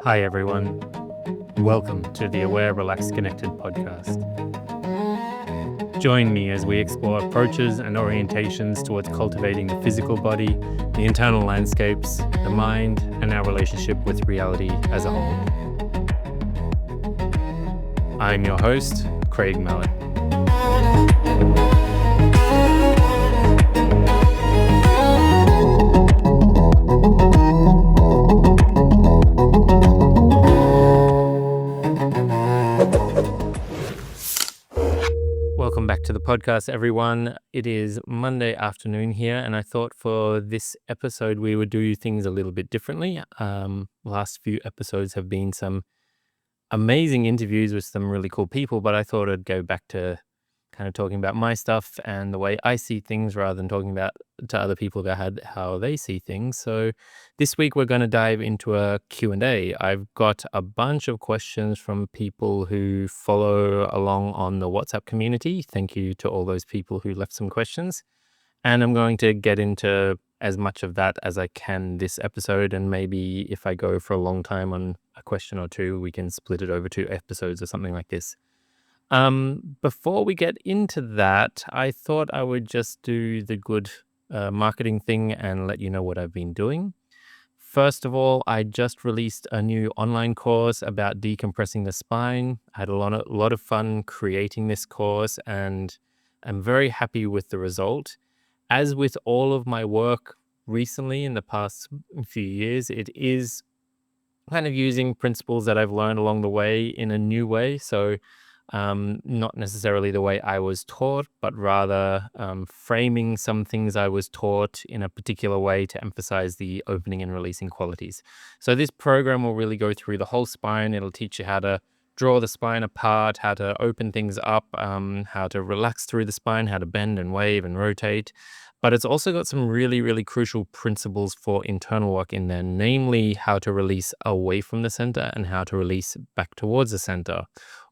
Hi, everyone. Welcome to the Aware, Relaxed, Connected podcast. Join me as we explore approaches and orientations towards cultivating the physical body, the internal landscapes, the mind, and our relationship with reality as a whole. I'm your host, Craig Mallet. Welcome back to the podcast, everyone. It is Monday afternoon here, and I thought for this episode we would do things a little bit differently. Last few episodes have been some amazing interviews with some really cool people, but I thought I'd go back to kind of talking about my stuff and the way I see things rather than talking about to other people about how they see things. So this week we're going to dive into a Q&A. I've got a bunch of questions from people who follow along on the WhatsApp community. Thank you to all those people who left some questions. And I'm going to get into as much of that as I can this episode. And maybe if I go for a long time on a question or two, we can split it over 2 episodes or something like this. Before we get into that, I thought I would just do the good marketing thing and let you know what I've been doing. First of all, I just released a new online course about decompressing the spine. I had a lot of fun creating this course, and I'm very happy with the result. As with all of my work recently in the past few years, it is kind of using principles that I've learned along the way in a new way. So not necessarily the way I was taught, but rather framing some things I was taught in a particular way to emphasize the opening and releasing qualities. So this program will really go through the whole spine. It'll teach you how to draw the spine apart, how to open things up, how to relax through the spine, how to bend and wave and rotate. But it's also got some really, really crucial principles for internal work in there, namely how to release away from the center and how to release back towards the center,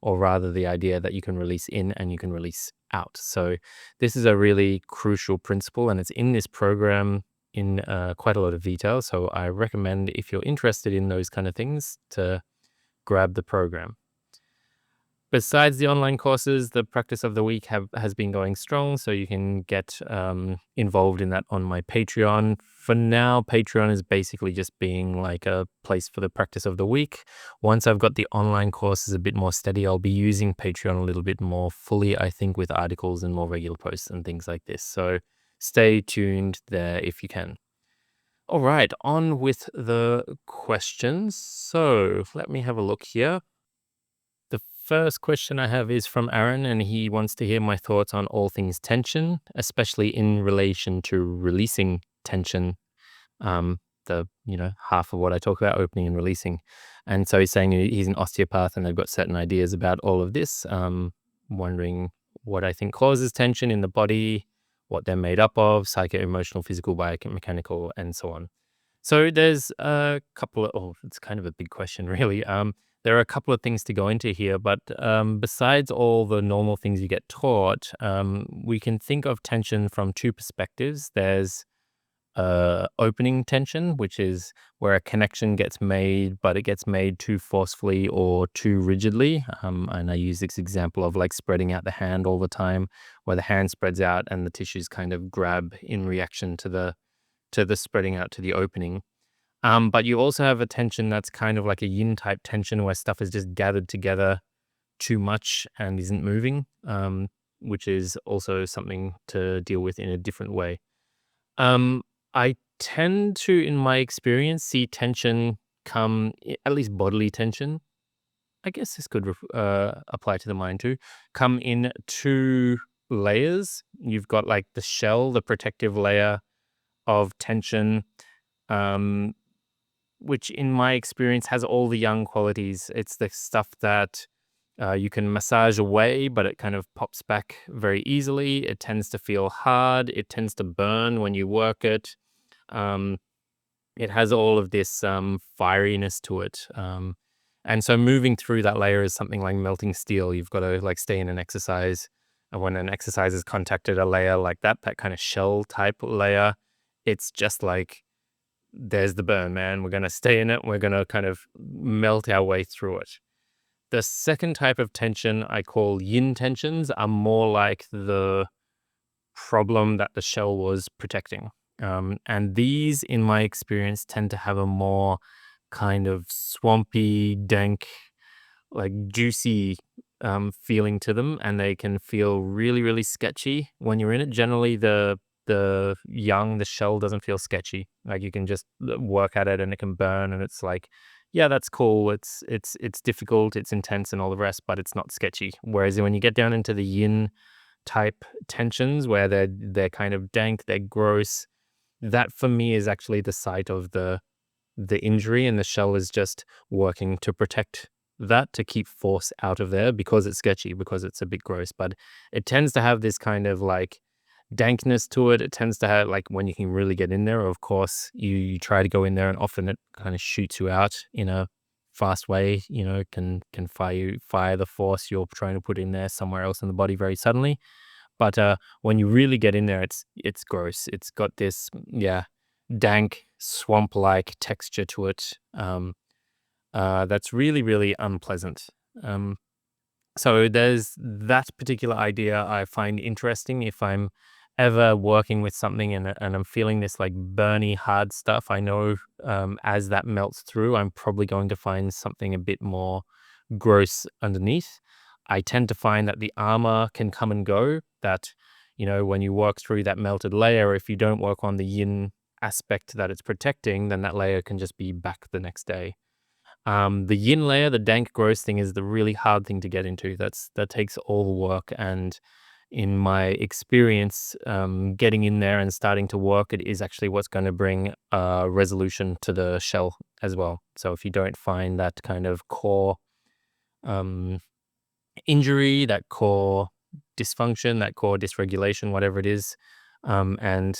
or rather the idea that you can release in and you can release out. So this is a really crucial principle, and it's in this program in quite a lot of detail. So I recommend, if you're interested in those kind of things, to grab the program. Besides the online courses, the practice of the week has been going strong, so you can get involved in that on my Patreon. For now, Patreon is basically just being like a place for the practice of the week. Once I've got the online courses a bit more steady, I'll be using Patreon a little bit more fully, I think, with articles and more regular posts and things like this. So stay tuned there if you can. All right, on with the questions. So let me have a look here. First question I have is from Aaron, and he wants to hear my thoughts on all things tension, especially in relation to releasing tension. Half of what I talk about, opening and releasing. And so he's saying he's an osteopath and I've got certain ideas about all of this. Wondering what I think causes tension in the body, what they're made up of, psycho-emotional, physical, biomechanical, and so on. So there's a couple of, it's kind of a big question, really. There are a couple of things to go into here, but besides all the normal things you get taught, we can think of tension from 2 perspectives. There's opening tension, which is where a connection gets made, but it gets made too forcefully or too rigidly. And I use this example of like spreading out the hand all the time, where the hand spreads out and the tissues kind of grab in reaction to the spreading out to the opening. But you also have a tension that's kind of like a yin type tension where stuff is just gathered together too much and isn't moving, which is also something to deal with in a different way. I tend to, in my experience, see tension come, at least bodily tension. I guess this could apply to the mind too, come in 2 layers. You've got like the shell, the protective layer of tension, which in my experience has all the yang qualities. It's the stuff that you can massage away, but it kind of pops back very easily. It tends to feel hard. It tends to burn when you work it. It has all of this fieriness to it. And so moving through that layer is something like melting steel. You've got to like stay in an exercise. And when an exercise has contacted a layer like that kind of shell type layer, it's just like there's the burn, man. We're going to stay in it. We're going to kind of melt our way through it. The second type of tension I call yin tensions are more like the problem that the shell was protecting. And these, in my experience, tend to have a more kind of swampy, dank, like juicy feeling to them, and they can feel really, really sketchy when you're in it. Generally, the shell doesn't feel sketchy. Like you can just work at it, and it can burn, and it's like, yeah, that's cool. It's difficult, it's intense, and all the rest, but it's not sketchy. Whereas when you get down into the yin type tensions, where they're kind of dank, they're gross, that for me is actually the site of the injury, and the shell is just working to protect that, to keep force out of there, because it's sketchy, because it's a bit gross. But it tends to have this kind of like dankness to it. It tends to have, like, when you can really get in there, of course, you try to go in there, and often it kind of shoots you out in a fast way, can fire the force you're trying to put in there somewhere else in the body very suddenly. But when you really get in there, it's gross. It's got this, yeah, dank swamp-like texture to it. That's really, really unpleasant. Um, so there's that particular idea I find interesting. If I'm ever working with something, and I'm feeling this like burny hard stuff, I know as that melts through, I'm probably going to find something a bit more gross underneath. I tend to find that the armor can come and go. That, when you work through that melted layer, if you don't work on the yin aspect that it's protecting, then that layer can just be back the next day. The yin layer, the dank gross thing, is the really hard thing to get into. That takes all the work, and in my experience, getting in there and starting to work it is actually what's going to bring resolution to the shell as well. So if you don't find that kind of core um, injury, that core dysfunction, that core dysregulation, whatever it is, and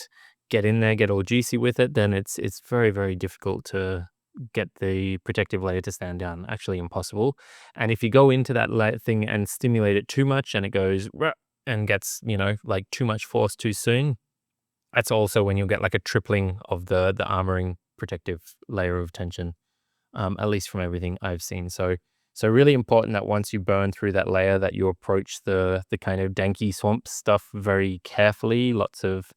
get in there, get all juicy with it, then it's very, very difficult to get the protective layer to stand down. Actually impossible. And if you go into that thing and stimulate it too much, and it goes "Ruh," and gets, like too much force too soon, that's also when you'll get like a tripling of the armoring protective layer of tension, at least from everything I've seen. So really important that once you burn through that layer, that you approach the kind of danky swamp stuff very carefully. Lots of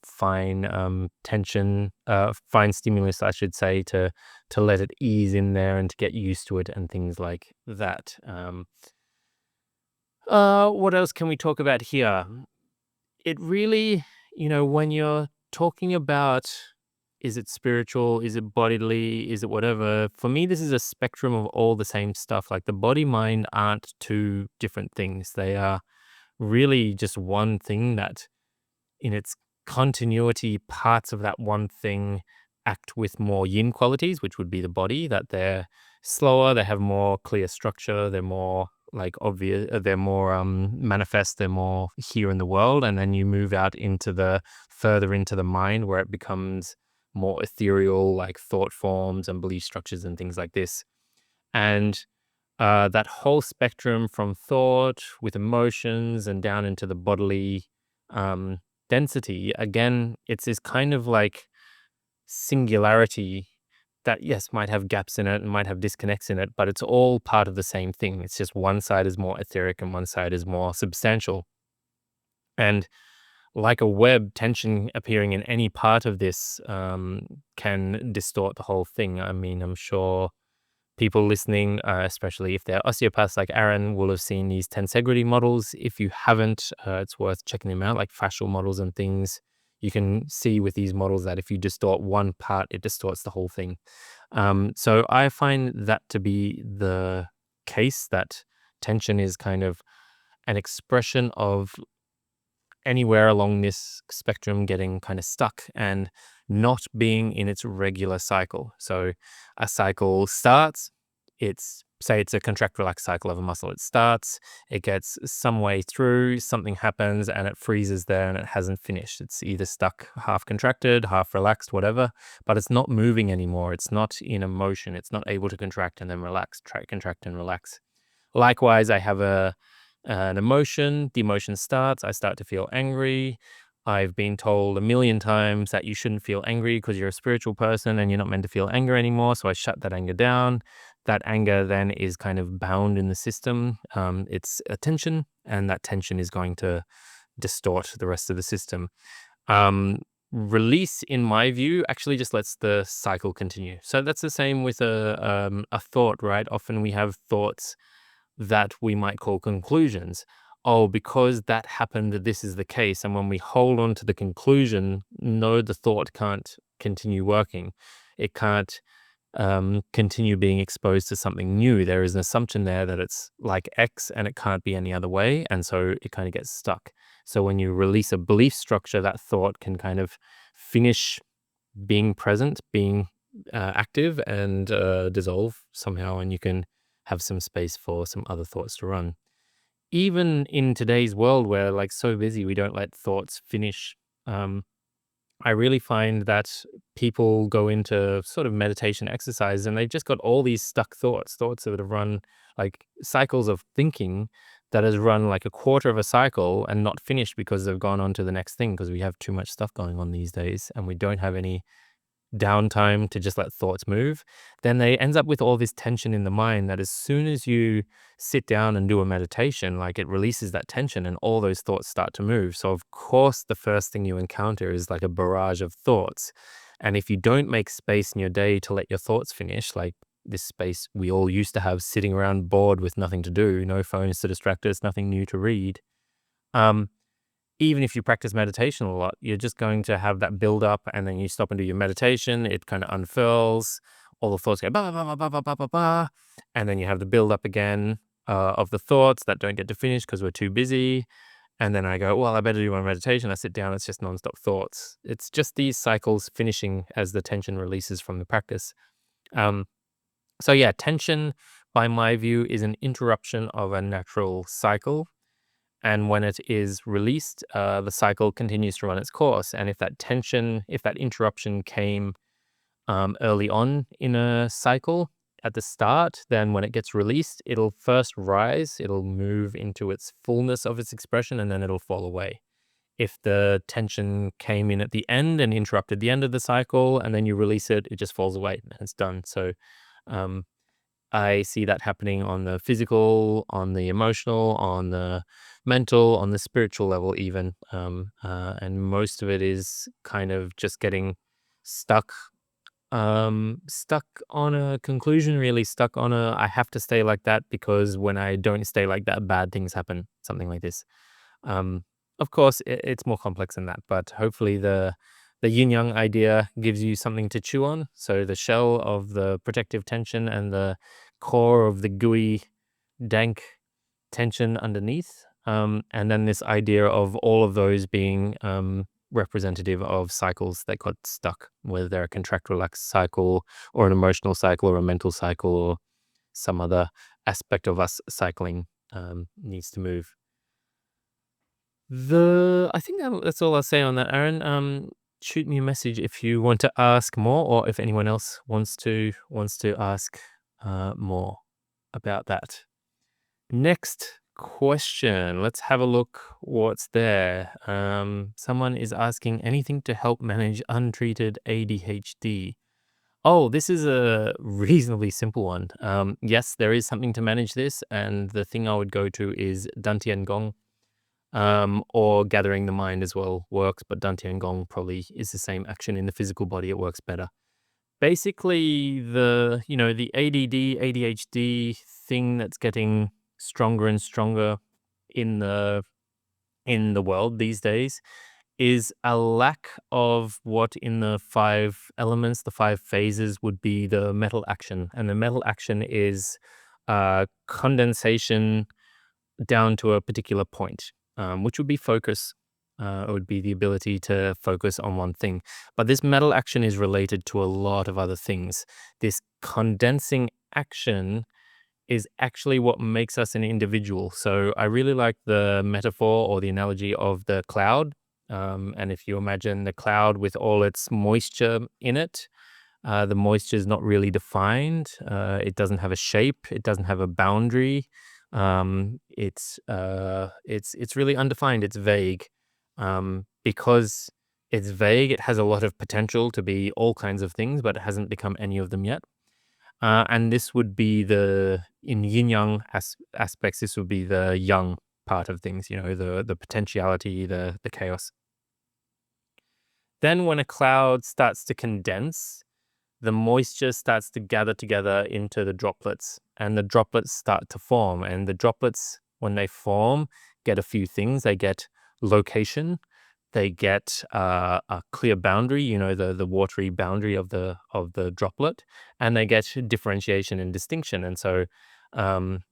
fine tension, fine stimulus, I should say, to let it ease in there and to get used to it and things like that. What else can we talk about here? It really, when you're talking about, is it spiritual, is it bodily, is it whatever, for me, this is a spectrum of all the same stuff. Like the body mind aren't two different things. They are really just one thing that, in its continuity, parts of that one thing act with more yin qualities, which would be the body, that they're slower, they have more clear structure, they're more like obvious, they're more manifest, they're more here in the world. And then you move out into the further into the mind, where it becomes more ethereal, like thought forms and belief structures and things like this. And that whole spectrum from thought with emotions and down into the bodily um, density, again, it's this kind of like singularity that, yes, might have gaps in it and might have disconnects in it, but it's all part of the same thing. It's just one side is more etheric and one side is more substantial. And like a web, tension appearing in any part of this can distort the whole thing. I mean, I'm sure people listening, especially if they're osteopaths like Aaron, will have seen these tensegrity models. If you haven't, it's worth checking them out, like fascial models and things. You can see with these models that if you distort one part, it distorts the whole thing. So I find that to be the case, that tension is kind of an expression of anywhere along this spectrum getting kind of stuck and not being in its regular cycle. So a cycle starts, say it's a contract relax cycle of a muscle. It starts, it gets some way through, something happens and it freezes there and it hasn't finished. It's either stuck, half contracted, half relaxed, whatever, but it's not moving anymore. It's not in a motion. It's not able to contract and then relax, contract and relax. Likewise, I have an emotion. The emotion starts. I start to feel angry. I've been told a million times that you shouldn't feel angry because you're a spiritual person and you're not meant to feel anger anymore. So I shut that anger down. That anger then is kind of bound in the system. It's a tension, and that tension is going to distort the rest of the system. Um, Release, in my view, actually just lets the cycle continue. So that's the same with a thought, right? Often we have thoughts that we might call conclusions. Oh, because that happened, this is the case. And when we hold on to the conclusion, no, the thought can't continue working. It can't continue being exposed to something new. There is an assumption there that it's like X and it can't be any other way. And so it kind of gets stuck. So when you release a belief structure, that thought can kind of finish being present, being active, and dissolve somehow. And you can have some space for some other thoughts to run. Even in today's world where like so busy, we don't let thoughts finish. Um, I really find that people go into sort of meditation exercise and they've just got all these stuck thoughts, thoughts that have run like cycles of thinking that has run like a quarter of a cycle and not finished because they've gone on to the next thing because we have too much stuff going on these days and we don't have any downtime to just let thoughts move. Then they ends up with all this tension in the mind that as soon as you sit down and do a meditation, like it releases that tension and all those thoughts start to move. So of course the first thing you encounter is like a barrage of thoughts. And if you don't make space in your day to let your thoughts finish, like this space we all used to have sitting around bored with nothing to do, no phones to distract us, nothing new to read. Um, Even if you practice meditation a lot, you're just going to have that build up and then you stop and do your meditation. It kind of unfurls. All the thoughts go ba ba ba ba ba ba ba ba, and then you have the build up again of the thoughts that don't get to finish because we're too busy. And then I go, well, I better do my meditation. I sit down. It's just nonstop thoughts. It's just these cycles finishing as the tension releases from the practice. Um, so yeah, tension, by my view, is an interruption of a natural cycle, and when it is released, the cycle continues to run its course. And if that tension, if that interruption came early on in a cycle at the start, then when it gets released, it'll first rise, it'll move into its fullness of its expression, and then it'll fall away. If the tension came in at the end and interrupted the end of the cycle, and then you release it, it just falls away and it's done. So um, I see that happening on the physical, on the emotional, on the mental, on the spiritual level, even. And most of it is kind of just getting stuck, stuck on a conclusion, really stuck on a, I have to stay like that because when I don't stay like that, bad things happen, something like this. Um, of course, it's more complex than that, but hopefully the yin yang idea gives you something to chew on. So the shell of the protective tension and the core of the gooey, dank tension underneath. And then this idea of all of those being representative of cycles that got stuck, whether they're a contract relax cycle or an emotional cycle or a mental cycle or some other aspect of us cycling needs to move. I think that's all I'll say on that, Aaron. Shoot me a message if you want to ask more, or if anyone else wants to ask more about that. Next question. Let's have a look what's there. Someone is asking anything to help manage untreated ADHD. Oh, this is a reasonably simple one. Yes, there is something to manage this, and the thing I would go to is Dantian Gong, or gathering the mind as well works, but Dantian Gong probably is the same action in the physical body. It works better. Basically, the ADD, ADHD thing that's getting stronger and stronger in the world these days is a lack of what in the five elements, the five phases would be the metal action. And the metal action is condensation down to a particular point, which would be focus. It would be the ability to focus on one thing. But this metal action is related to a lot of other things. This condensing action is actually what makes us an individual. So I really like the metaphor or the analogy of the cloud. And if you imagine the cloud with all its moisture in it, the moisture is not really defined. It doesn't have a shape. It doesn't have a boundary. It's really undefined. It's vague, because it's vague, it has a lot of potential to be all kinds of things, but it hasn't become any of them yet. And this would be in yin yang aspects, this would be the yang part of things, the potentiality, the chaos. Then when a cloud starts to condense, the moisture starts to gather together into the droplets, and the droplets start to form. And the droplets, when they form, get a few things. They get location, they get a clear boundary, the watery boundary of the droplet, and they get differentiation and distinction. And so, um,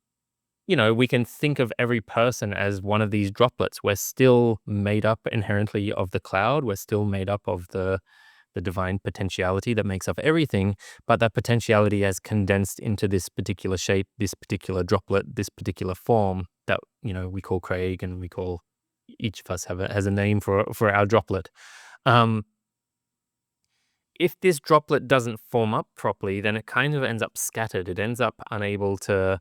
we can think of every person as one of these droplets. We're still made up inherently of the cloud. We're still made up of the divine potentiality that makes up everything, but that potentiality has condensed into this particular shape, this particular droplet, this particular form that we call Craig, and we call each of us has a name for our droplet. Um, if this droplet doesn't form up properly, then it kind of ends up scattered. It ends up unable to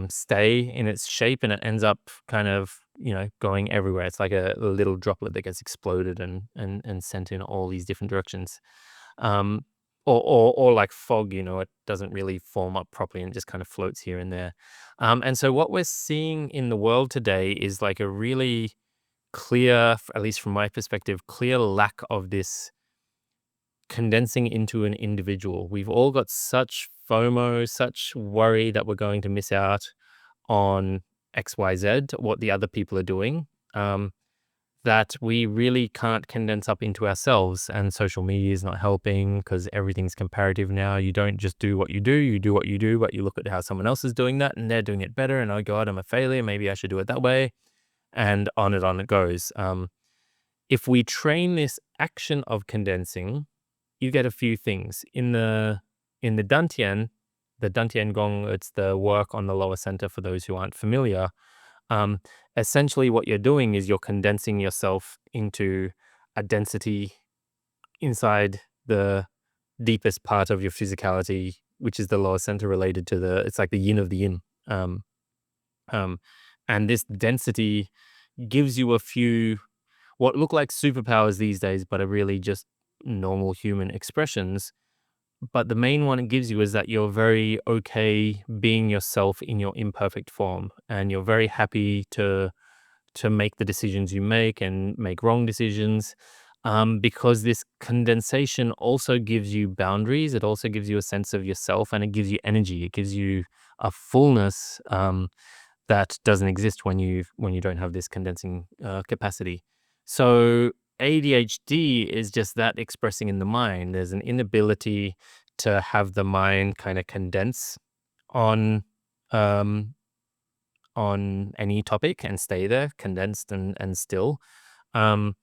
stay in its shape, and it ends up kind of going everywhere. It's like a little droplet that gets exploded and sent in all these different directions. um or like fog, it doesn't really form up properly and it just kind of floats here and there. And so what we're seeing in the world today is like a really clear, at least from my perspective, clear lack of this condensing into an individual. We've all got such FOMO, such worry that we're going to miss out on XYZ, what the other people are doing, that we really can't condense up into ourselves. And social media is not helping because everything's comparative now. You don't just do what you do what you do, but you look at how someone else is doing that and they're doing it better. And oh God, I'm a failure. Maybe I should do it that way. And on it goes. If we train this action of condensing, you get a few things. In the Dantian, the Dantian Gong, it's the work on the lower center for those who aren't familiar. Um, Essentially what you're doing is you're condensing yourself into a density inside the deepest part of your physicality, which is the lower center, related to it's like the yin of the yin. Um, um, and this density gives you a few what look like superpowers these days, but are really just normal human expressions. But the main one it gives you is that you're very okay being yourself in your imperfect form, and you're very happy to make the decisions you make and make wrong decisions, because this condensation also gives you boundaries. It also gives you a sense of yourself, and it gives you energy. It gives you a fullness that doesn't exist when you don't have this condensing capacity. So ADHD is just that expressing in the mind. There's an inability to have the mind kind of condense on um, on any topic and stay there, condensed and still. Um,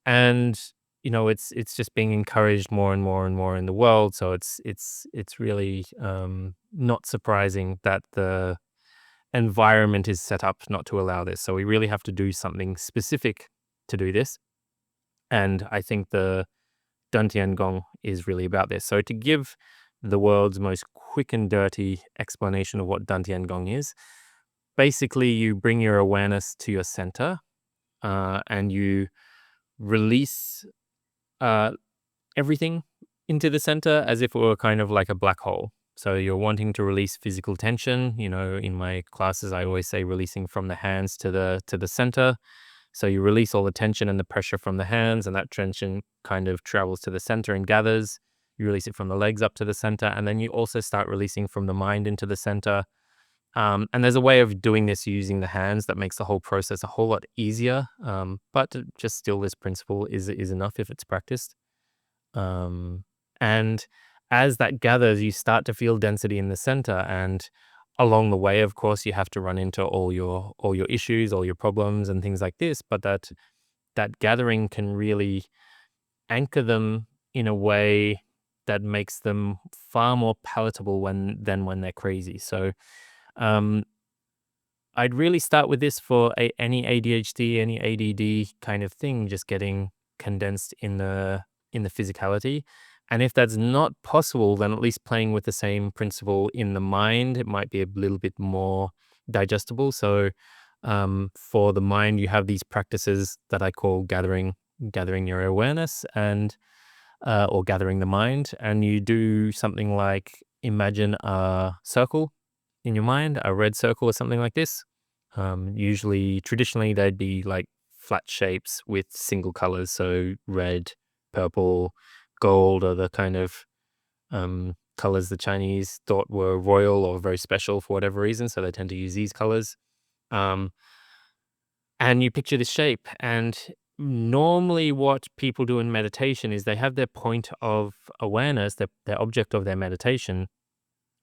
and it's just being encouraged more and more and more in the world. So it's really not surprising that the environment is set up not to allow this. So we really have to do something specific to do this. And I think the Dantian Gong is really about this. So to give the world's most quick and dirty explanation of what Dantian Gong is, basically you bring your awareness to your center, and you release uh, everything into the center as if it were kind of like a black hole. So you're wanting to release physical tension. In my classes, I always say releasing from the hands to the center. So you release all the tension and the pressure from the hands, and that tension kind of travels to the center and gathers. You release it from the legs up to the center, and then you also start releasing from the mind into the center. And there's a way of doing this using the hands that makes the whole process a whole lot easier. But just still, this principle is enough if it's practiced. And as that gathers, you start to feel density in the center. And along the way, of course, you have to run into all your issues, all your problems and things like this. But that gathering can really anchor them in a way that makes them far more palatable than when they're crazy. So um, I'd really start with this for any ADHD, any ADD kind of thing, just getting condensed in the physicality. And if that's not possible, then at least playing with the same principle in the mind, it might be a little bit more digestible. So For the mind, you have these practices that I call gathering your awareness and or gathering the mind, and you do something like imagine a circle in your mind, a red circle or something like this. Usually, traditionally, they'd be like flat shapes with single colors, so red, purple, gold are the kind of colors the Chinese thought were royal or very special for whatever reason, so they tend to use these colors. Um, and you picture this shape, and normally what people do in meditation is they have their point of awareness, their object of their meditation.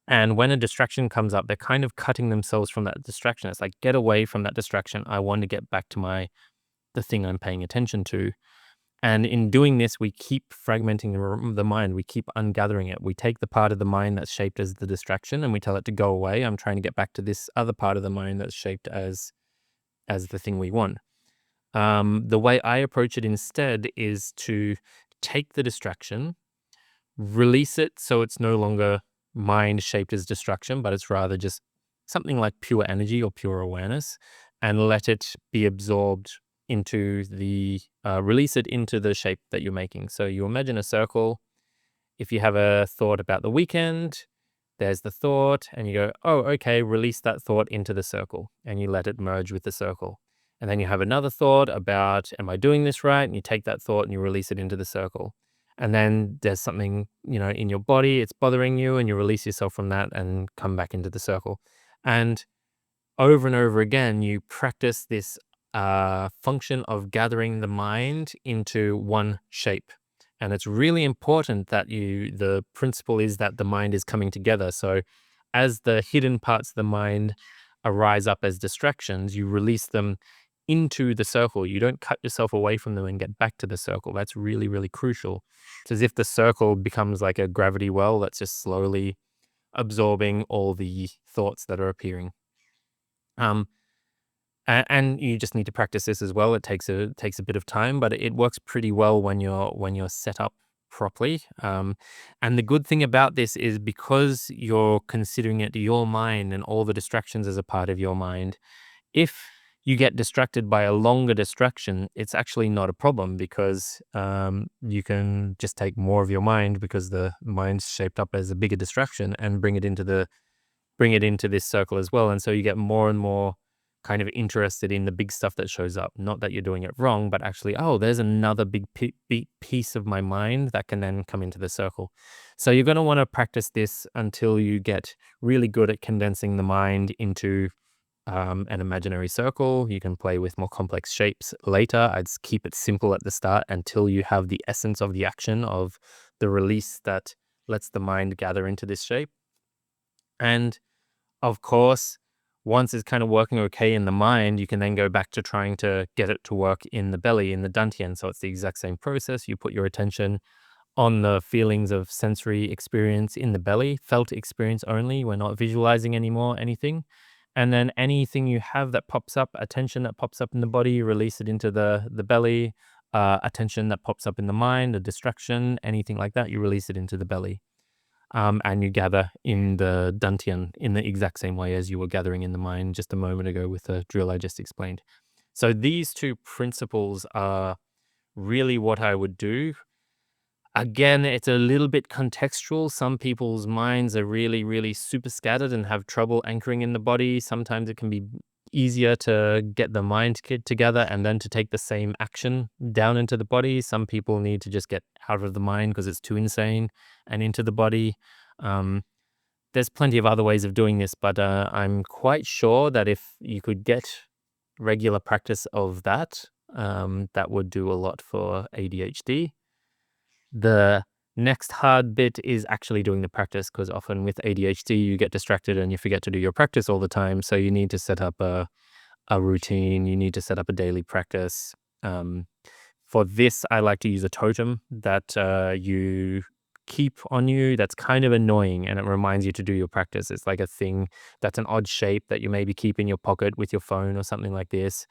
And when a distraction comes up, they're kind of cutting themselves from that distraction. It's like, get away from that distraction. I want to get back to the thing I'm paying attention to. And in doing this, we keep fragmenting the mind. We keep ungathering it. We take the part of the mind that's shaped as the distraction and we tell it to go away. I'm trying to get back to this other part of the mind that's shaped as the thing we want. The way I approach it instead is to take the distraction, release it so it's no longer mind shaped as distraction, but it's rather just something like pure energy or pure awareness, and let it be absorbed into release it into the shape that you're making. So you imagine a circle. If you have a thought about the weekend, there's the thought, and you go, oh, okay, release that thought into the circle, and you let it merge with the circle. And then you have another thought about, am I doing this right? And you take that thought and you release it into the circle. And then there's something, in your body, it's bothering you, and you release yourself from that and come back into the circle. And over and over again, you practice this function of gathering the mind into one shape. And it's really important that the principle is that the mind is coming together. So as the hidden parts of the mind arise up as distractions, you release them into the circle. You don't cut yourself away from them and get back to the circle. That's really, really crucial. It's as if the circle becomes like a gravity well that's just slowly absorbing all the thoughts that are appearing. Um, and you just need to practice this as well. It takes a bit of time, but it works pretty well when you're set up properly. And the good thing about this is because you're considering it your mind and all the distractions as a part of your mind, if you get distracted by a longer distraction, it's actually not a problem because you can just take more of your mind because the mind's shaped up as a bigger distraction and bring it into this circle as well. And so you get more and more kind of interested in the big stuff that shows up. Not that you're doing it wrong, but actually, oh, there's another big piece of my mind that can then come into the circle. So you're going to want to practice this until you get really good at condensing the mind into an imaginary circle. You can play with more complex shapes later. I'd keep it simple at the start until you have the essence of the action of the release that lets the mind gather into this shape. And of course, once it's kind of working okay in the mind, you can then go back to trying to get it to work in the belly, in the dantian. So it's the exact same process. You put your attention on the feelings of sensory experience in the belly, felt experience only. We're not visualizing anymore, anything. And then anything you have that pops up, attention that pops up in the body, you release it into the belly. Attention that pops up in the mind, a distraction, anything like that, you release it into the belly. And you gather in the dantian in the exact same way as you were gathering in the mind just a moment ago with the drill I just explained. So these two principles are really what I would do. Again, it's a little bit contextual. Some people's minds are really, really super scattered and have trouble anchoring in the body. Sometimes it can be easier to get the mind together and then to take the same action down into the body. Some people need to just get out of the mind because it's too insane and into the body. Um, there's plenty of other ways of doing this, but I'm quite sure that if you could get regular practice of that, that would do a lot for ADHD. The next hard bit is actually doing the practice because often with ADHD, you get distracted and you forget to do your practice all the time. So you need to set up a routine. You need to set up a daily practice. Um, for this, I like to use a totem that you keep on you that's kind of annoying and it reminds you to do your practice. It's like a thing that's an odd shape that you maybe keep in your pocket with your phone or something like this.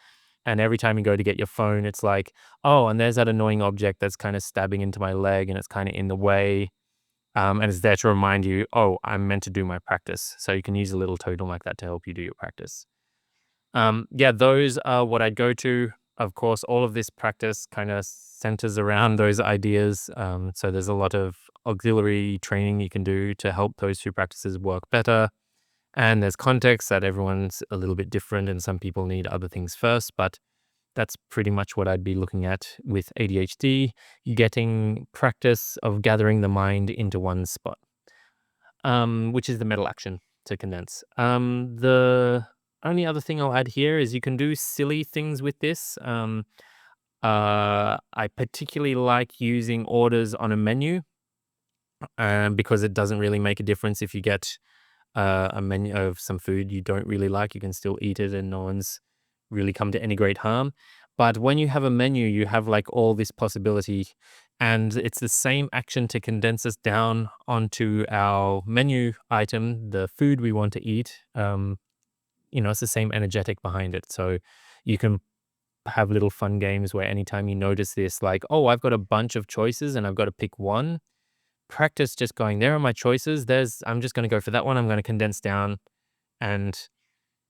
And every time you go to get your phone, it's like, oh, and there's that annoying object that's kind of stabbing into my leg and it's kind of in the way. And it's there to remind you, oh, I'm meant to do my practice. So you can use a little totem like that to help you do your practice. Yeah, those are what I'd go to. Of course, all of this practice kind of centers around those ideas. So there's a lot of auxiliary training you can do to help those two practices work better. And there's context that everyone's a little bit different, and some people need other things first. But that's pretty much what I'd be looking at with ADHD, getting practice of gathering the mind into one spot, which is the metal action to condense. The only other thing I'll add here is you can do silly things with this. I particularly like using orders on a menu because it doesn't really make a difference if you get a menu of some food you don't really like. You can still eat it and no one's really come to any great harm. But when you have a menu, you have like all this possibility, and it's the same action to condense us down onto our menu item, the food we want to eat. It's the same energetic behind it. So you can have little fun games where anytime you notice this, like, oh, I've got a bunch of choices and I've got to pick one, practice just going, there are my choices. I'm just going to go for that one. I'm going to condense down and,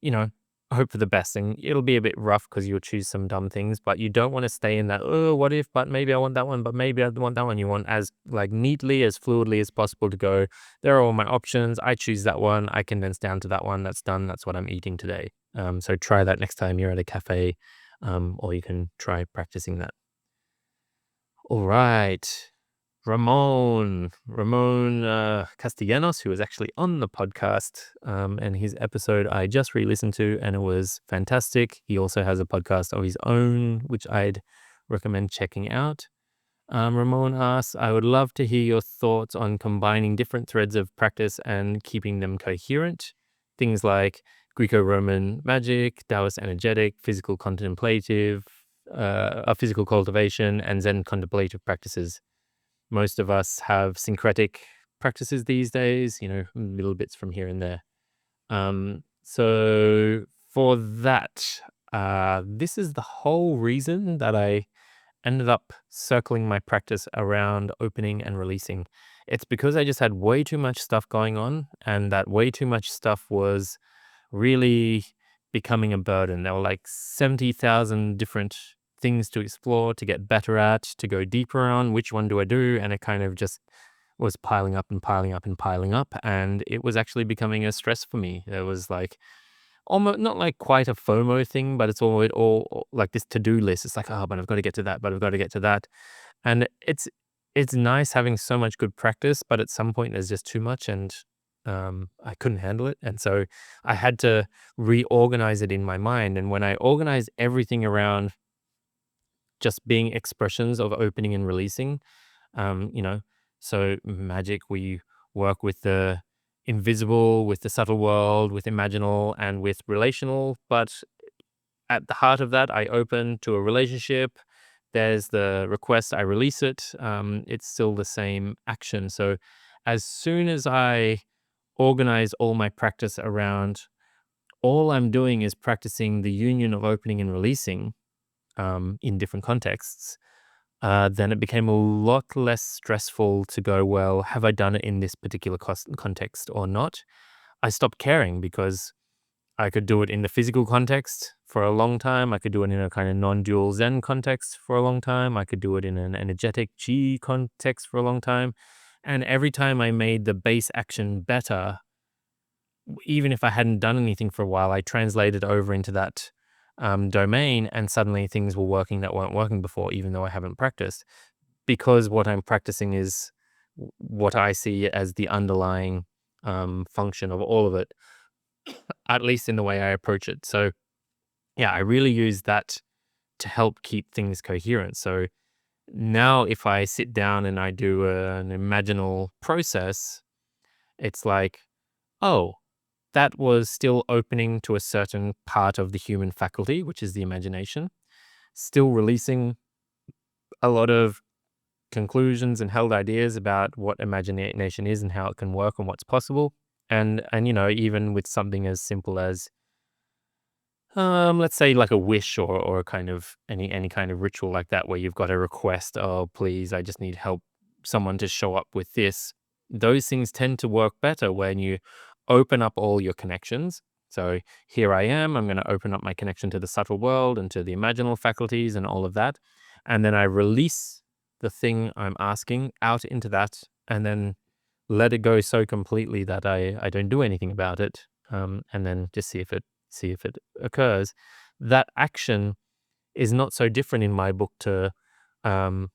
you know, hope for the best. And it'll be a bit rough because you'll choose some dumb things, but you don't want to stay in that, oh, what if, but maybe I want that one, but maybe I want that one. You want as like neatly, as fluidly as possible to go, there are all my options. I choose that one. I condense down to that one. That's done. That's what I'm eating today. So try that next time you're at a cafe, or you can try practicing that. All right. Ramon Castellanos, who was actually on the podcast, and his episode I just re-listened to, and it was fantastic. He also has a podcast of his own, which I'd recommend checking out. Ramon asks, I would love to hear your thoughts on combining different threads of practice and keeping them coherent. Things like Greco-Roman magic, Taoist energetic, physical contemplative, physical cultivation, and Zen contemplative practices. Most of us have syncretic practices these days, little bits from here and there. So for that, this is the whole reason that I ended up circling my practice around opening and releasing. It's because I just had way too much stuff going on, and that way too much stuff was really becoming a burden. There were like 70,000 different things to explore, to get better at, to go deeper on. Which one do I do? And it kind of just was piling up and piling up and piling up. And it was actually becoming a stress for me. It was like almost not like quite a FOMO thing, but it's all like this to-do list. It's like, oh, but I've got to get to that, but I've got to get to that. And it's nice having so much good practice, but at some point there's just too much, and I couldn't handle it. And so I had to reorganize it in my mind. And when I organized everything around just being expressions of opening and releasing, um, you know, so magic, we work with the invisible, with the subtle world, with imaginal, and with relational. But at the heart of that, I open to a relationship. There's the request, I release it. It's still the same action. So as soon as I organize all my practice around all I'm doing is practicing the union of opening and releasing in different contexts, then it became a lot less stressful to go, well, have I done it in this particular context or not? I stopped caring because I could do it in the physical context for a long time. I could do it in a kind of non-dual Zen context for a long time. I could do it in an energetic Qi context for a long time. And every time I made the base action better, even if I hadn't done anything for a while, I translated over into that domain, and suddenly things were working that weren't working before, even though I haven't practiced. Because what I'm practicing is what I see as the underlying function of all of it, at least in the way I approach it. So, yeah, I really use that to help keep things coherent. So now if I sit down and I do an imaginal process, it's like, oh, that was still opening to a certain part of the human faculty, which is the imagination, still releasing a lot of conclusions and held ideas about what imagination is and how it can work and what's possible. And even with something as simple as let's say like a wish, or kind of any kind of ritual like that where you've got a request, oh please, I just need help, someone to show up with this. Those things tend to work better when you open up all your connections. So here I am, I'm going to open up my connection to the subtle world and to the imaginal faculties and all of that. And then I release the thing I'm asking out into that, and then let it go so completely that I don't do anything about it. And then just see if it occurs. That action is not so different in my book to um,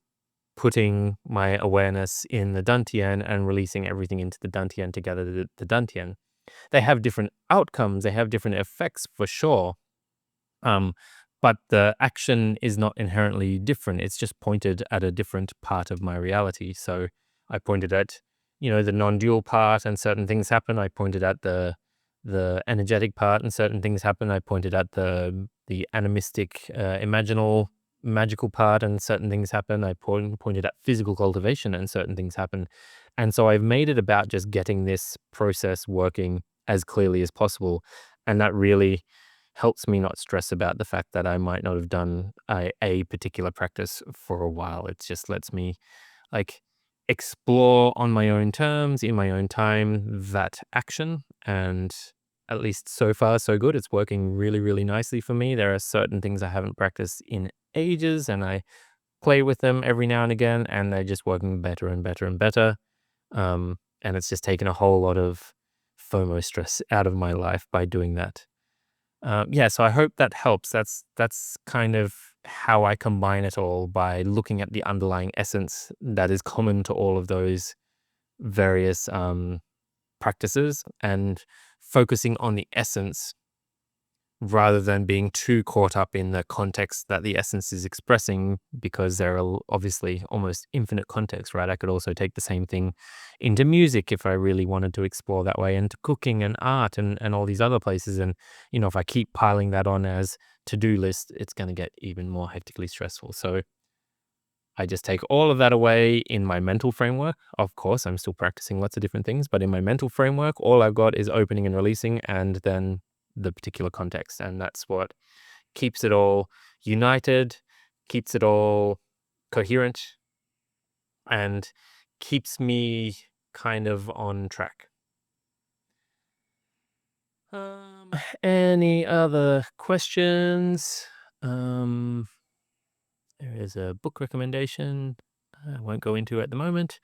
putting my awareness in the dantian and releasing everything into the dantian together, the dantian. They have different outcomes, they have different effects for sure. Um, but the action is not inherently different. It's just pointed at a different part of my reality. So I pointed at, the non-dual part and certain things happen. I pointed at the energetic part and certain things happen. I pointed at the animistic, imaginal, magical part and certain things happen. I pointed at physical cultivation and certain things happen. And so I've made it about just getting this process working as clearly as possible. And that really helps me not stress about the fact that I might not have done a particular practice for a while. It just lets me like explore on my own terms, in my own time, that action. And at least so far, so good. It's working really, really nicely for me. There are certain things I haven't practiced in ages, and I play with them every now and again, and they're just working better and better and better. And it's just taken a whole lot of FOMO stress out of my life by doing that. Yeah, so I hope that helps. That's kind of how I combine it all, by looking at the underlying essence that is common to all of those various practices and focusing on the essence rather than being too caught up in the context that the essence is expressing, because there are obviously almost infinite contexts, right? I could also take the same thing into music if I really wanted to explore that way, and to cooking and art and all these other places. And, if I keep piling that on as to-do list, it's going to get even more hectically stressful. So I just take all of that away in my mental framework. Of course, I'm still practicing lots of different things, but in my mental framework, all I've got is opening and releasing, and then the particular context. And that's what keeps it all united, keeps it all coherent, and keeps me kind of on track. Um, any other questions? Um, there is a book recommendation I won't go into at the moment.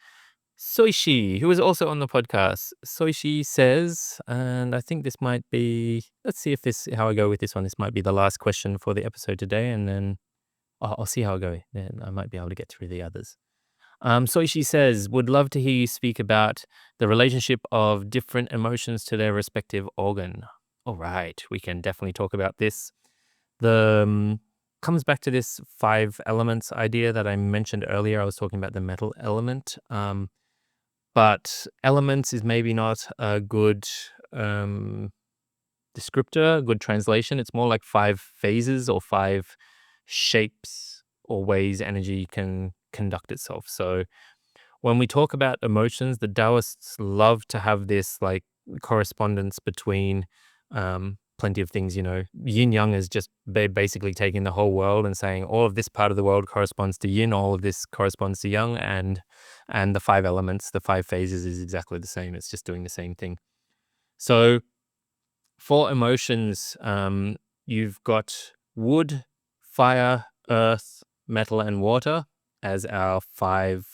Soishi, who is also on the podcast. Soishi says, and I think this might be, let's see if how I go with this one. This might be the last question for the episode today, and then I'll see how I go. Then I might be able to get through the others. Soishi says, would love to hear you speak about the relationship of different emotions to their respective organ. All right, we can definitely talk about this. The comes back to this 5 elements idea that I mentioned earlier. I was talking about the metal element. But elements is maybe not a good descriptor, a good translation. It's more like 5 phases or 5 shapes or ways energy can conduct itself. So when we talk about emotions, the Taoists love to have this like correspondence between plenty of things. Yin yang is just basically taking the whole world and saying all of this part of the world corresponds to yin, all of this corresponds to yang, and the 5 elements, the 5 phases is exactly the same. It's just doing the same thing. So for emotions, you've got wood, fire, earth, metal, and water as our 5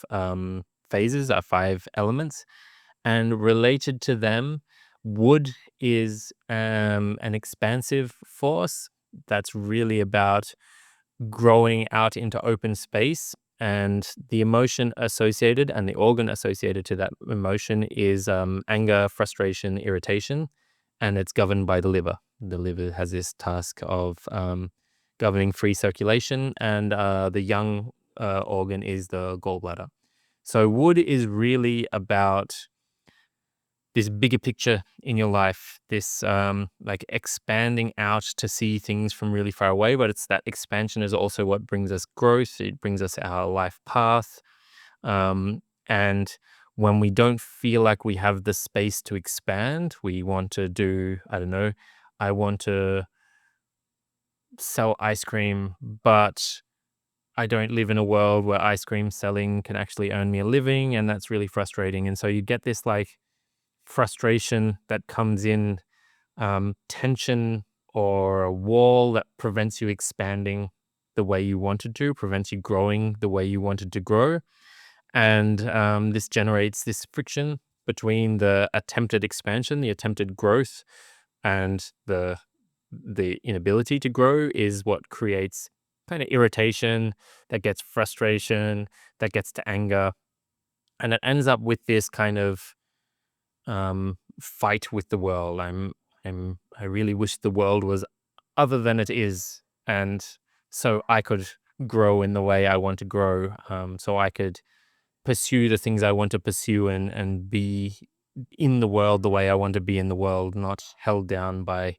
phases, our 5 elements. And related to them, wood is an expansive force that's really about growing out into open space. And the emotion associated and the organ associated to that emotion is anger, frustration, irritation, and it's governed by the liver. The liver has this task of governing free circulation, and the young organ is the gallbladder. So wood is really about this bigger picture in your life, this like expanding out to see things from really far away. But it's that expansion is also what brings us growth. It brings us our life path. And when we don't feel like we have the space to expand, we want to do, I don't know, I want to sell ice cream, but I don't live in a world where ice cream selling can actually earn me a living. And that's really frustrating. And so you get this like frustration that comes in tension or a wall that prevents you expanding the way you wanted to, prevents you growing the way you wanted to grow. And this generates this friction between the attempted expansion, the attempted growth, and the inability to grow is what creates kind of irritation, that gets frustration, that gets to anger, and it ends up with this kind of fight with the world. I really wish the world was other than it is, and so I could grow in the way I want to grow. So I could pursue the things I want to pursue and be in the world the way I want to be in the world, not held down by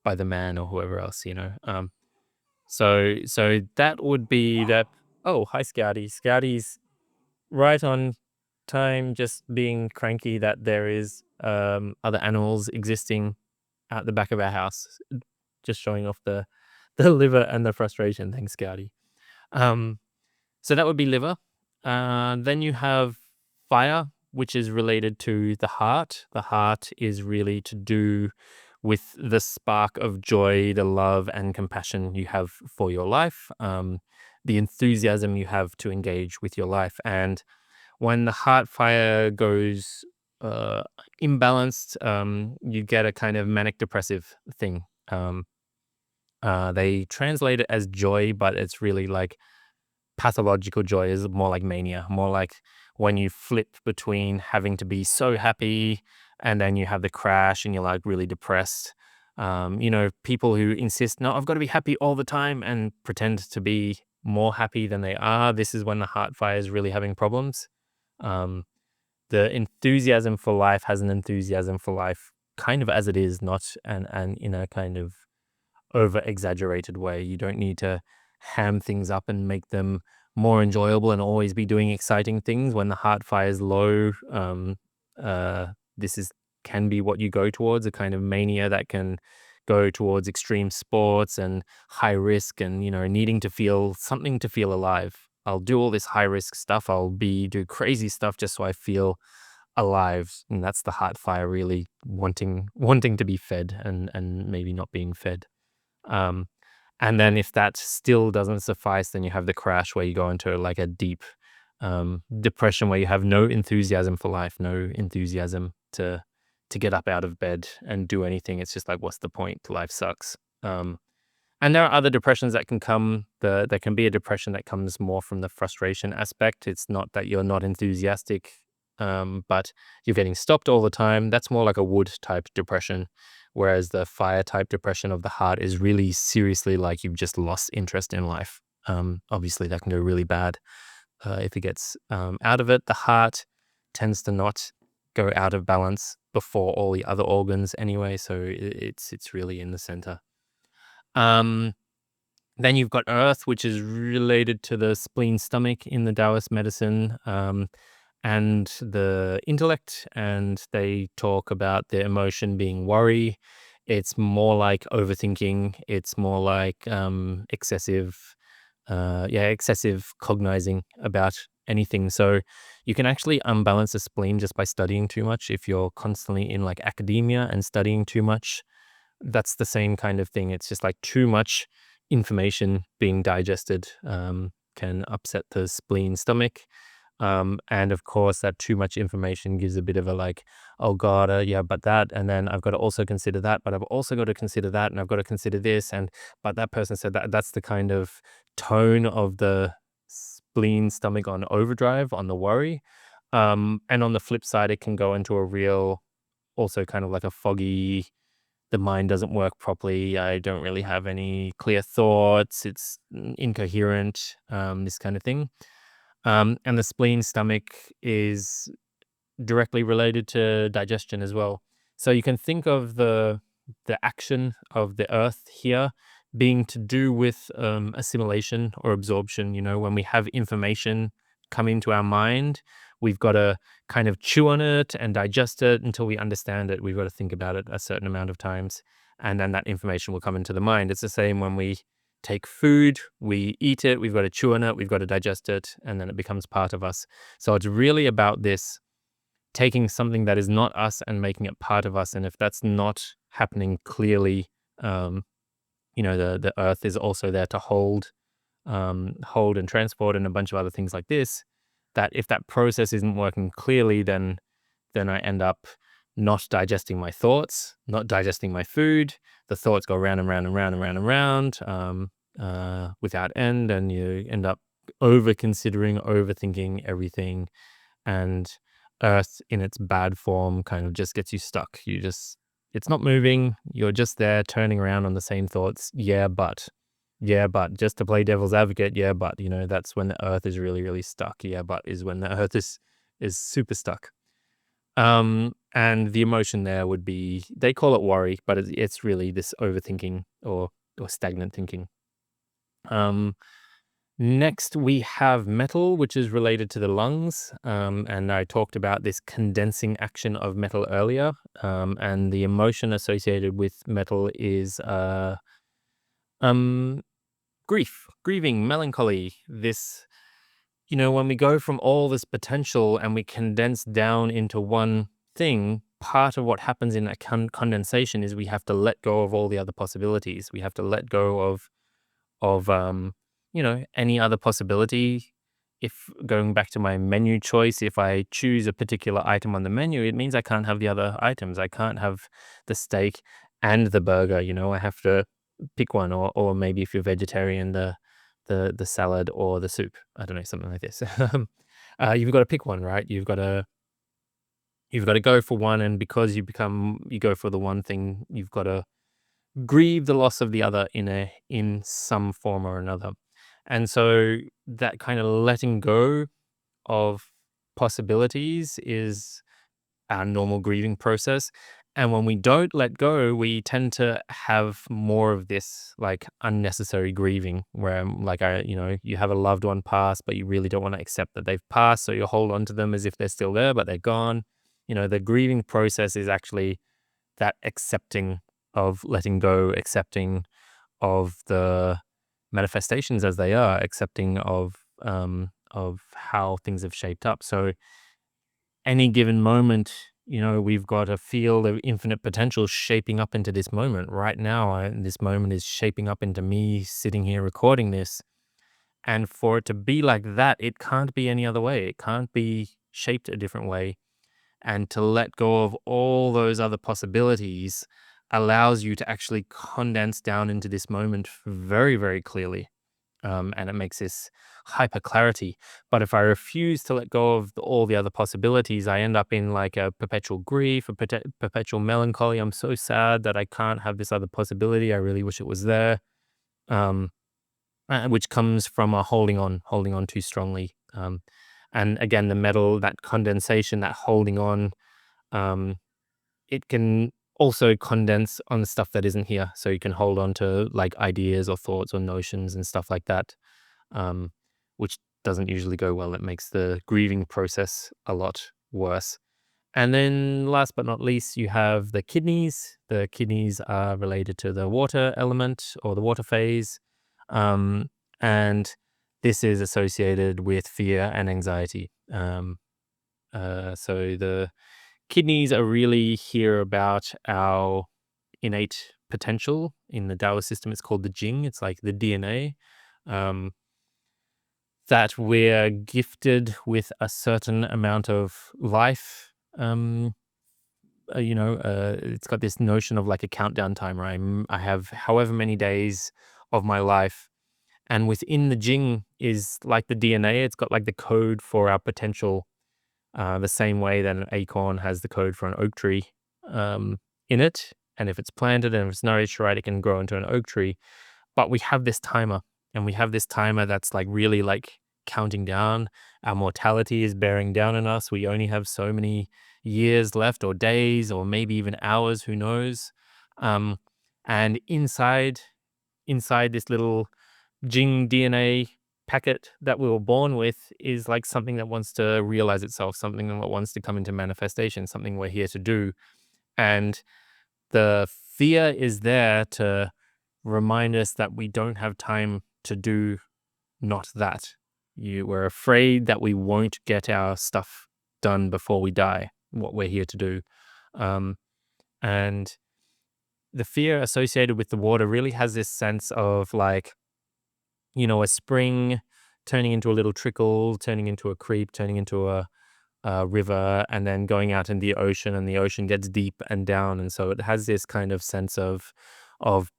the man or whoever else, you know. So that would be that. Oh, hi, Scouty. Scouty's right on time, just being cranky that there is other animals existing at the back of our house, just showing off the liver and the frustration. Thanks, Scouty. Um, so that would be liver. Then you have fire, which is related to the heart. The heart is really to do with the spark of joy, the love and compassion you have for your life, the enthusiasm you have to engage with your life. And when the heart fire goes uh, imbalanced, you get a kind of manic depressive thing. They translate it as joy, but it's really like pathological joy is more like mania, more like when you flip between having to be so happy and then you have the crash and you're like really depressed. People who insist, no, I've got to be happy all the time and pretend to be more happy than they are. This is when the heart fire is really having problems. Um, the enthusiasm for life has an enthusiasm for life kind of as it is, not and in a kind of over exaggerated way. You don't need to ham things up and make them more enjoyable and always be doing exciting things. When the heart fire is low, uh, this is can be what you go towards, a kind of mania that can go towards extreme sports and high risk and needing to feel something to feel alive. I'll do all this high risk stuff. I'll be do crazy stuff just so I feel alive, and that's the heart fire really wanting to be fed and maybe not being fed. um, and then if that still doesn't suffice, then you have the crash where you go into like a deep depression where you have no enthusiasm for life, no enthusiasm to get up out of bed and do anything. It's just like, what's the point? Life sucks. And there are other depressions that can come. There can be a depression that comes more from the frustration aspect. It's not that you're not enthusiastic, but you're getting stopped all the time. That's more like a wood type depression. Whereas the fire type depression of the heart is really seriously like you've just lost interest in life. Obviously, that can go really bad if it gets out of it. The heart tends to not go out of balance before all the other organs anyway, so it's really in the center. Um, then you've got earth, which is related to the spleen stomach in the Taoist medicine, and the intellect. And they talk about the emotion being worry. It's more like overthinking. It's more like excessive cognizing about anything. So you can actually unbalance the spleen just by studying too much. If you're constantly in like academia and studying too much, that's the same kind of thing. It's just like too much information being digested can upset the spleen stomach. And of course, that too much information gives a bit of a like, oh God, yeah, but that, and then I've got to also consider that, but I've also got to consider that, and I've got to consider this, and but that person said that. That's the kind of tone of the spleen stomach on overdrive, on the worry. And on the flip side, it can go into a real, also kind of like a foggy, the mind doesn't work properly. I don't really have any clear thoughts. It's incoherent, this kind of thing. And the spleen stomach is directly related to digestion as well. So you can think of the action of the earth here being to do with assimilation or absorption. When we have information come into our mind, we've got to kind of chew on it and digest it until we understand it. We've got to think about it a certain amount of times, and then that information will come into the mind. It's the same when we take food, we eat it, we've got to chew on it, we've got to digest it, and then it becomes part of us. So it's really about this taking something that is not us and making it part of us. And if that's not happening clearly. The earth is also there to hold and transport and a bunch of other things like this, that if that process isn't working clearly, then I end up not digesting my thoughts, not digesting my food. The thoughts go round and round and round and round and round, without end, and you end up over considering, overthinking everything. And earth in its bad form kind of just gets you stuck. It's not moving. You're just there turning around on the same thoughts. Yeah, but just to play devil's advocate, yeah, but that's when the earth is really, really stuck. Yeah, but is when the earth is super stuck. And the emotion there would be, they call it worry, but it's really this overthinking or stagnant thinking. Next, we have metal, which is related to the lungs. And I talked about this condensing action of metal earlier. And the emotion associated with metal is grieving, melancholy. When we go from all this potential and we condense down into one thing, part of what happens in that condensation is we have to let go of all the other possibilities. We have to let go of any other possibility. If going back to my menu choice, if I choose a particular item on the menu, it means I can't have the other items. I can't have the steak and the burger. I have to pick one, or maybe if you're vegetarian, the salad or the soup. I don't know, something like this. You've got to pick one, right? You've got to go for one, and because you go for the one thing, you've got to grieve the loss of the other in some form or another. And so that kind of letting go of possibilities is our normal grieving process. And when we don't let go, we tend to have more of this like unnecessary grieving where you have a loved one pass, but you really don't want to accept that they've passed. So you hold on to them as if they're still there, but they're gone. The grieving process is actually that accepting of letting go, accepting of the manifestations as they are, accepting of how things have shaped up. So any given moment, we've got a field of infinite potential shaping up into this moment. Right now, this moment is shaping up into me sitting here recording this. And for it to be like that, it can't be any other way. It can't be shaped a different way. And to let go of all those other possibilities allows you to actually condense down into this moment very, very clearly. And it makes this hyper clarity. But if I refuse to let go of all the other possibilities, I end up in like a perpetual grief, a perpetual melancholy. I'm so sad that I can't have this other possibility. I really wish it was there. Um, which comes from a holding on too strongly. And again, the metal, that condensation, that holding on, um, it can also condense on the stuff that isn't here. So you can hold on to like ideas or thoughts or notions and stuff like that, um, which doesn't usually go well. It makes the grieving process a lot worse. And then last but not least, you have the kidneys. The kidneys are related to the water element or the water phase. Um, and this is associated with fear and anxiety. So the kidneys are really here about our innate potential. In the Taoist system, it's called the Jing. It's like the DNA. Um, that we're gifted with a certain amount of life. It's got this notion of like a countdown timer. I have however many days of my life, and within the Jing is like the DNA. It's got like the code for our potential, the same way that an acorn has the code for an oak tree um, in it. And if it's planted and if it's nourished right, it can grow into an oak tree. But we have this timer, and we have this timer that's like really like counting down. Our mortality is bearing down on us. We only have so many years left, or days, or maybe even hours, who knows. Um, and inside this little Jing DNA packet that we were born with is like something that wants to realize itself, something that wants to come into manifestation, something we're here to do. And the fear is there to remind us that we don't have time to do not that. We're afraid that we won't get our stuff done before we die, what we're here to do. Um, and the fear associated with the water really has this sense of like, a spring turning into a little trickle, turning into a creek, turning into a river, and then going out in the ocean, and the ocean gets deep and down. And so it has this kind of sense of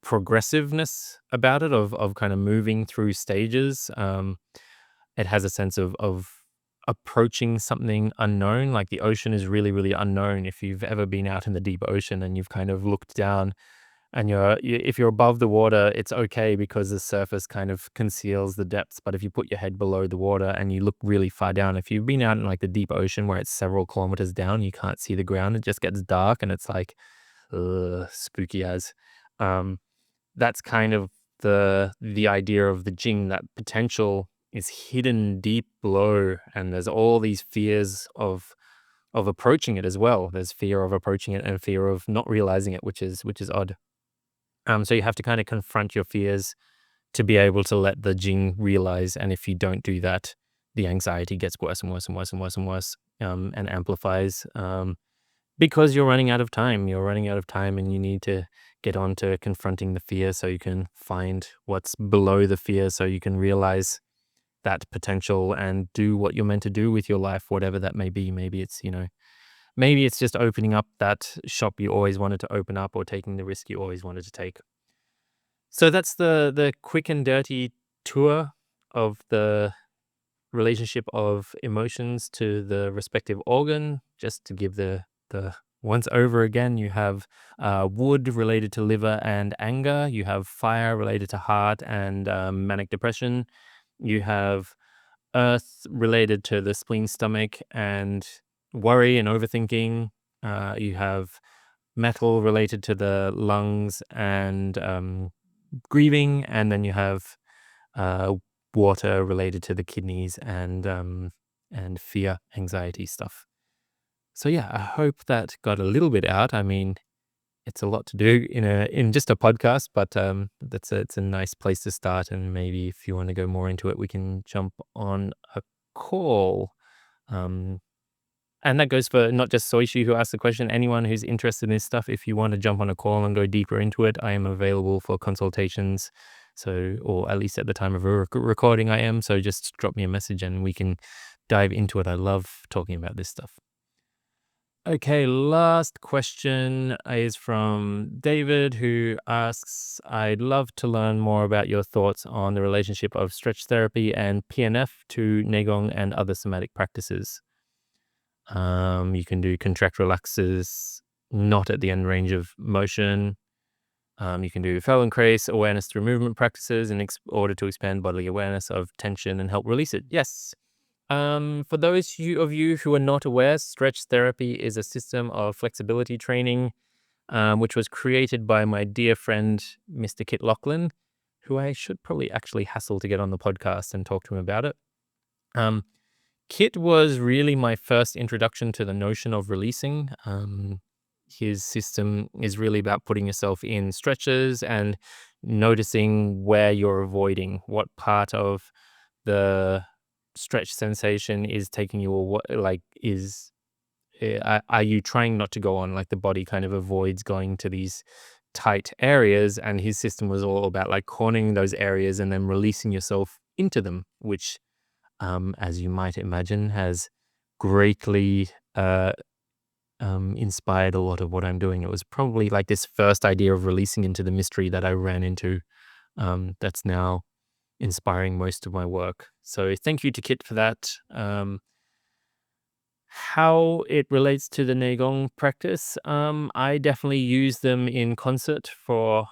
progressiveness about it, of kind of moving through stages. It has a sense of approaching something unknown. Like the ocean is really, really unknown. If you've ever been out in the deep ocean and you've kind of looked down and if you're above the water, it's okay because the surface kind of conceals the depths. But if you put your head below the water and you look really far down, if you've been out in like the deep ocean where it's several kilometers down, you can't see the ground. It just gets dark and it's like, ugh, spooky as. Um, that's kind of the idea of the Jing, that potential is hidden deep below, and there's all these fears of approaching it as well. There's fear of approaching it and fear of not realizing it, which is odd. So you have to kind of confront your fears to be able to let the Jing realize, and if you don't do that, the anxiety gets worse and worse and worse and worse and worse, and amplifies. Because you're running out of time. You're running out of time, and you need to get on to confronting the fear so you can find what's below the fear, so you can realize that potential and do what you're meant to do with your life, whatever that may be. Maybe it's just opening up that shop you always wanted to open up, or taking the risk you always wanted to take. So that's the quick and dirty tour of the relationship of emotions to the respective organ. Just to give the once over again, you have wood related to liver and anger. You have fire related to heart and manic depression. You have earth related to the spleen, stomach, and worry and overthinking. You have metal related to the lungs and grieving, and then you have uh, water related to the kidneys and fear, anxiety stuff. So yeah, I hope that got a little bit out. I mean, it's a lot to do in just a podcast, but it's a nice place to start. And maybe if you want to go more into it, we can jump on a call. Um, and that goes for not just Soishi who asked the question, anyone who's interested in this stuff. If you want to jump on a call and go deeper into it, I am available for consultations. So, or at least at the time of recording, I am. So just drop me a message and we can dive into it. I love talking about this stuff. Okay, last question is from David, who asks, I'd love to learn more about your thoughts on the relationship of stretch therapy and PNF to Neigong and other somatic practices. You can do contract relaxes, not at the end range of motion. You can do Feldenkrais awareness through movement practices in order to expand bodily awareness of tension and help release it. Yes. For those of you who are not aware, stretch therapy is a system of flexibility training, which was created by my dear friend, Mr. Kit Lachlan, who I should probably actually hassle to get on the podcast and talk to him about it. Kit was really my first introduction to the notion of releasing. His system is really about putting yourself in stretches and noticing where you're avoiding, what part of the stretch sensation is taking you, or what are you trying not to go on, like the body kind of avoids going to these tight areas, and his system was all about like cornering those areas and then releasing yourself into them, which as you might imagine has greatly inspired a lot of what I'm doing. It was probably like this first idea of releasing into the mystery that I ran into, that's now inspiring most of my work. So thank you to Kit for that. How it relates to the Neigong practice, I definitely use them in concert for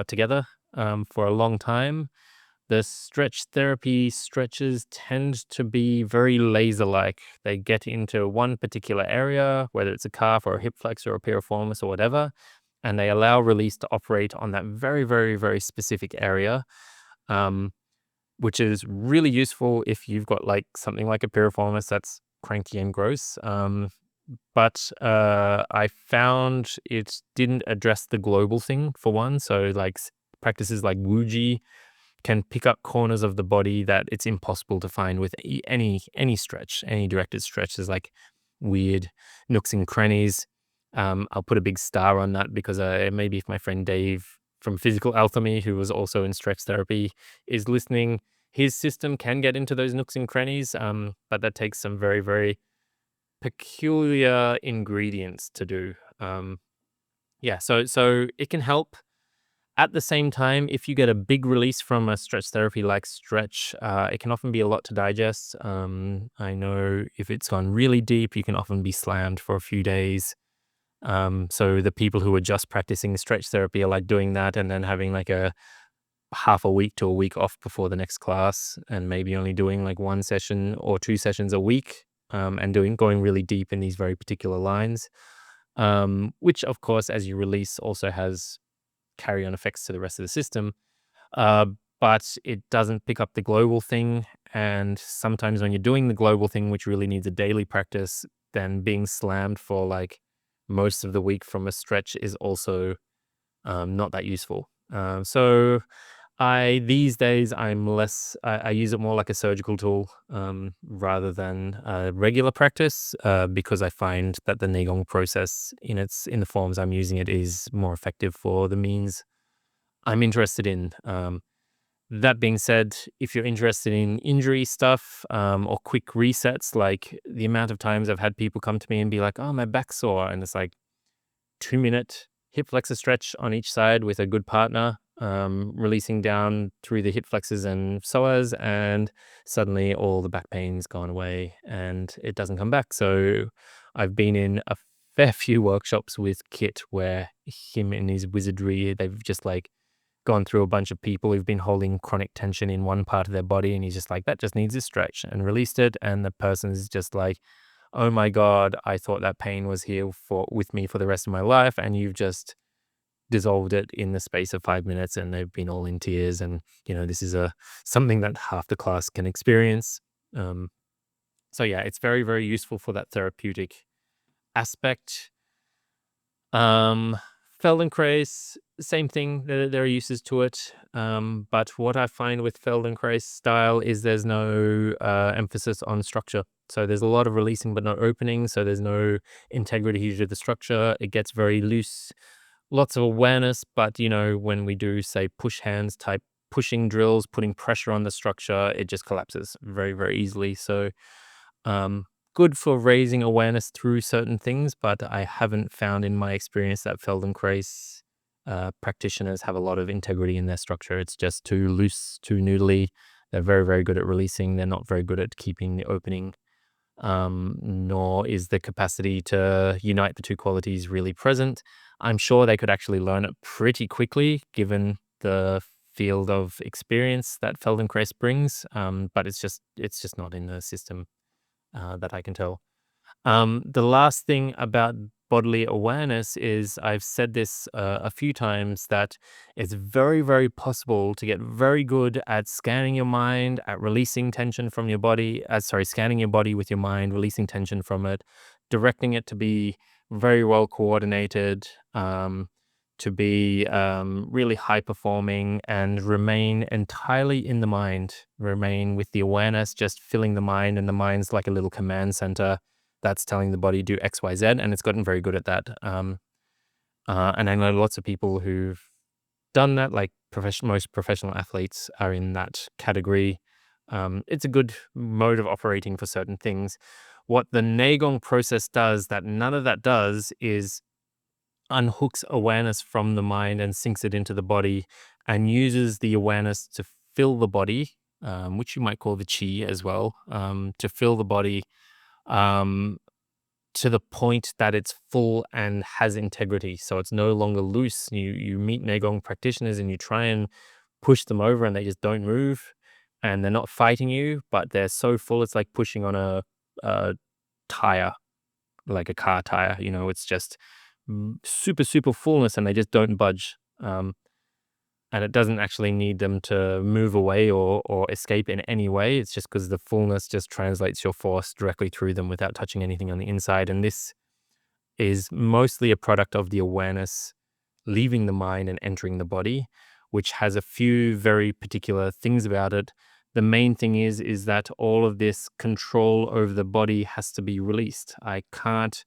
together for a long time. The stretch therapy stretches tend to be very laser-like. They get into one particular area, whether it's a calf or a hip flexor or a piriformis or whatever, and they allow release to operate on that very, very, very specific area. Which is really useful if you've got like something like a piriformis that's cranky and gross. But I found it didn't address the global thing, for one. So like practices like Wuji can pick up corners of the body that it's impossible to find with any stretch, any directed stretch. There's like weird nooks and crannies. I'll put a big star on that because maybe if my friend Dave from Physical Alchemy, who was also in stretch therapy, is listening, his system can get into those nooks and crannies, but that takes some very, very peculiar ingredients to do. Yeah, so it can help. At the same time, if you get a big release from a stretch therapy like stretch, it can often be a lot to digest. I know if it's gone really deep, you can often be slammed for a few days. So the people who are just practicing stretch therapy are like doing that and then having like a half a week to a week off before the next class, and maybe only doing like one session or two sessions a week, and going really deep in these very particular lines. Which of course, as you release, also has carry on effects to the rest of the system. Uh, but it doesn't pick up the global thing. And sometimes when you're doing the global thing, which really needs a daily practice, then being slammed for like most of the week from a stretch is also not that useful. So these days I'm less. I use it more like a surgical tool rather than regular practice because I find that the Neigong process in the forms I'm using it is more effective for the means I'm interested in. That being said, if you're interested in injury stuff or quick resets, like the amount of times I've had people come to me and be like, "Oh, my back's sore," and it's like 2 minute hip flexor stretch on each side with a good partner, releasing down through the hip flexors and psoas, and suddenly all the back pain's gone away and it doesn't come back. So I've been in a fair few workshops with Kit where him and his wizardry, they've just like gone through a bunch of people who've been holding chronic tension in one part of their body, and he's just like, that just needs a stretch, and released it, and the person is just like, oh my god, I thought that pain was here for with me for the rest of my life, and you've just dissolved it in the space of 5 minutes, and they've been all in tears. And this is a something that half the class can experience. um, so yeah, it's very, very useful for that therapeutic aspect. um, Feldenkrais, same thing. There are uses to it. But what I find with Feldenkrais style is there's no emphasis on structure. So there's a lot of releasing but not opening. So there's no integrity to the structure. It gets very loose. Lots of awareness, but when we do say push hands type pushing drills, putting pressure on the structure, it just collapses very, very easily. So um, good for raising awareness through certain things, but I haven't found in my experience that Feldenkrais practitioners have a lot of integrity in their structure. It's just too loose, too noodly. They're very, very good at releasing. They're not very good at keeping the opening, nor is the capacity to unite the two qualities really present. I'm sure they could actually learn it pretty quickly, given the field of experience that Feldenkrais brings, but it's just not in the system that I can tell. The last thing about bodily awareness is I've said this a few times that it's very, very possible to get very good at scanning your mind, at releasing tension from your body. Scanning your body with your mind, releasing tension from it, directing it to be very well coordinated, to be really high performing and remain entirely in the mind, remain with the awareness, just filling the mind. And the mind's like a little command center that's telling the body do X, Y, Z, and it's gotten very good at that. And I know lots of people who've done that, like most professional athletes are in that category. It's a good mode of operating for certain things. What the Neigong process does that none of that does is unhooks awareness from the mind and sinks it into the body and uses the awareness to fill the body, which you might call the chi as well, to fill the body. Um, to the point that it's full and has integrity. So it's no longer loose. You meet Neigong practitioners and you try and push them over and they just don't move, and they're not fighting you, but they're so full it's like pushing on a tire, like a car tire. It's just super, super fullness and they just don't budge. And it doesn't actually need them to move away or escape in any way. It's just because the fullness just translates your force directly through them without touching anything on the inside. And this is mostly a product of the awareness leaving the mind and entering the body, which has a few very particular things about it. The main thing is that all of this control over the body has to be released. I can't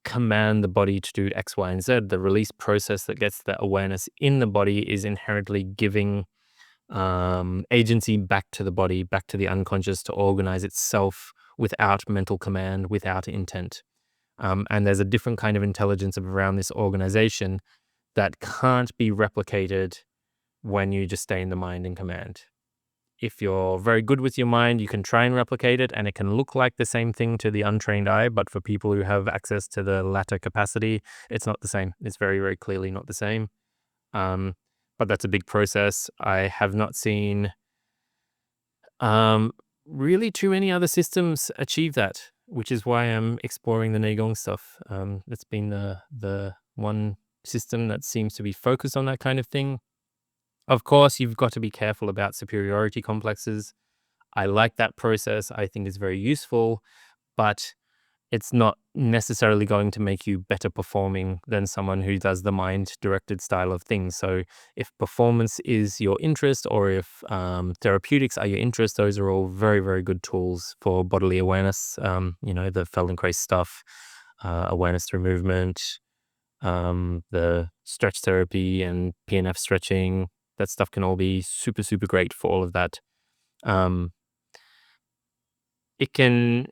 command the body to do X, Y, and Z. The release process that gets the awareness in the body is inherently giving agency back to the body, back to the unconscious to organize itself without mental command, without intent. And there's a different kind of intelligence around this organization that can't be replicated when you just stay in the mind and command. If you're very good with your mind, you can try and replicate it, and it can look like the same thing to the untrained eye. But for people who have access to the latter capacity, it's not the same. It's very, very clearly not the same. But that's a big process. I have not seen really too many other systems achieve that, which is why I'm exploring the Neigong stuff. That's been the one system that seems to be focused on that kind of thing. Of course, you've got to be careful about superiority complexes. I like that process. I think it's very useful, but it's not necessarily going to make you better performing than someone who does the mind-directed style of things. So if performance is your interest, or if therapeutics are your interest, those are all very, very good tools for bodily awareness. The Feldenkrais stuff, awareness through movement, the stretch therapy and PNF stretching. That stuff can all be super, super great for all of that. It can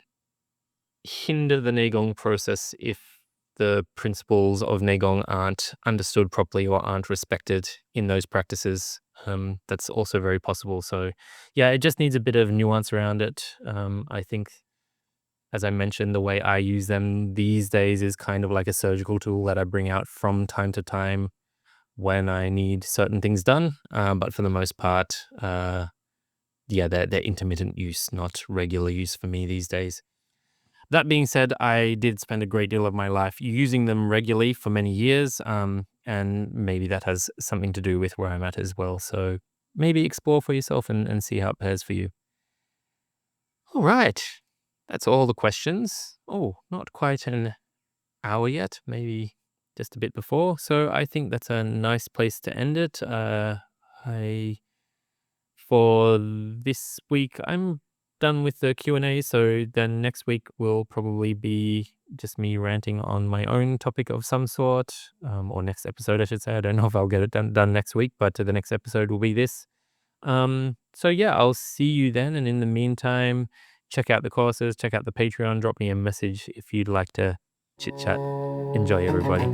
hinder the Neigong process if the principles of Neigong aren't understood properly or aren't respected in those practices. That's also very possible. So yeah, it just needs a bit of nuance around it. I think, as I mentioned, the way I use them these days is kind of like a surgical tool that I bring out from time to time when I need certain things done. But for the most part, they're intermittent use, not regular use for me these days. That being said, I did spend a great deal of my life using them regularly for many years, and maybe that has something to do with where I'm at as well. So maybe explore for yourself and see how it pairs for you. All right, that's all the questions. Oh, not quite an hour yet, maybe just a bit before. So I think that's a nice place to end it. For this week, I'm done with the Q&A, so then next week will probably be just me ranting on my own topic of some sort, or next episode, I should say. I don't know if I'll get it done next week, but the next episode will be this. So yeah, I'll see you then, and in the meantime, check out the courses, check out the Patreon, drop me a message if you'd like to chit chat. Enjoy, everybody.